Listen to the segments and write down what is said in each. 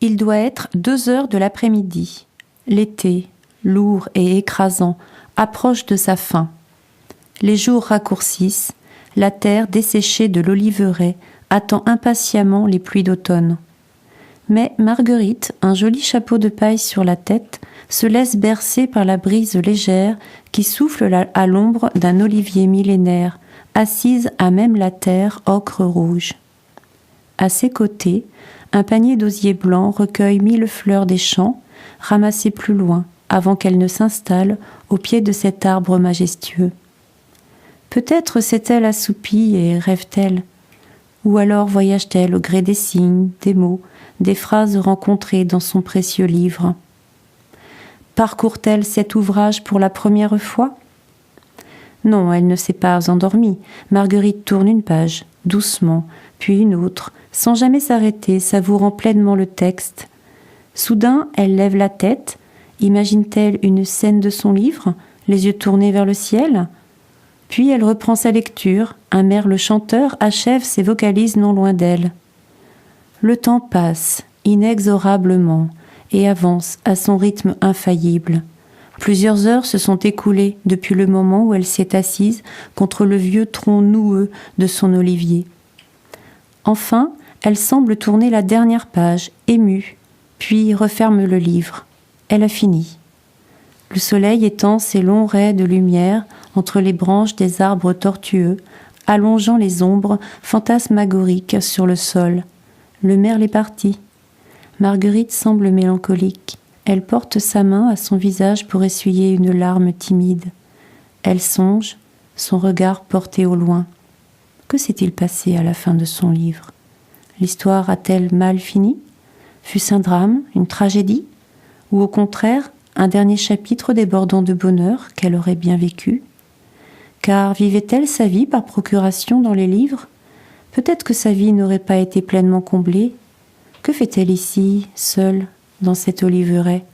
Il doit être 2 heures de l'après-midi. L'été, lourd et écrasant, approche de sa fin. Les jours raccourcissent, la terre desséchée de l'oliveraie attend impatiemment les pluies d'automne. Mais Marguerite, un joli chapeau de paille sur la tête, se laisse bercer par la brise légère qui souffle à l'ombre d'un olivier millénaire, assise à même la terre ocre rouge. À ses côtés, un panier d'osier blanc recueille 1000 fleurs des champs, ramassées plus loin, avant qu'elles ne s'installent au pied de cet arbre majestueux. Peut-être s'est-elle assoupie et rêve-t-elle, ou alors voyage-t-elle au gré des signes, des mots, des phrases rencontrées dans son précieux livre. Parcourt-elle cet ouvrage pour la première fois ? Non, elle ne s'est pas endormie. Marguerite tourne une page, doucement, puis une autre, sans jamais s'arrêter, savourant pleinement le texte. Soudain, elle lève la tête. Imagine-t-elle une scène de son livre, les yeux tournés vers le ciel ? Puis elle reprend sa lecture. Un merle chanteur achève ses vocalises non loin d'elle. Le temps passe, inexorablement, et avance à son rythme infaillible. Plusieurs heures se sont écoulées depuis le moment où elle s'est assise contre le vieux tronc noueux de son olivier. Enfin, elle semble tourner la dernière page, émue, puis referme le livre. Elle a fini. Le soleil étend ses longs raies de lumière entre les branches des arbres tortueux, allongeant les ombres fantasmagoriques sur le sol. Le merle est parti. Marguerite semble mélancolique. Elle porte sa main à son visage pour essuyer une larme timide. Elle songe, son regard porté au loin. Que s'est-il passé à la fin de son livre ? L'histoire a-t-elle mal fini ? Fut-ce un drame, une tragédie ? Ou au contraire, un dernier chapitre débordant de bonheur qu'elle aurait bien vécu ? Car vivait-elle sa vie par procuration dans les livres ? Peut-être que sa vie n'aurait pas été pleinement comblée. Que fait-elle ici, seule, dans cette oliveraie ?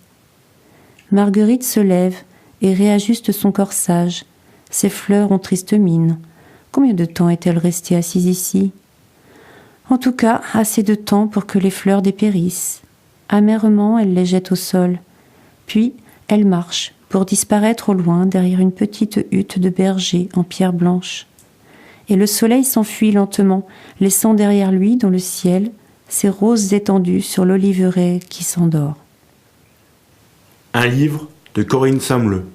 Marguerite se lève et réajuste son corsage. Ses fleurs ont triste mine. Combien de temps est-elle restée assise ici ? En tout cas, assez de temps pour que les fleurs dépérissent. Amèrement, elle les jette au sol. Puis, elle marche pour disparaître au loin derrière une petite hutte de berger en pierre blanche. Et le soleil s'enfuit lentement, laissant derrière lui, dans le ciel, ses roses étendues sur l'oliveraie qui s'endort. Un livre de Corinne Sameleux.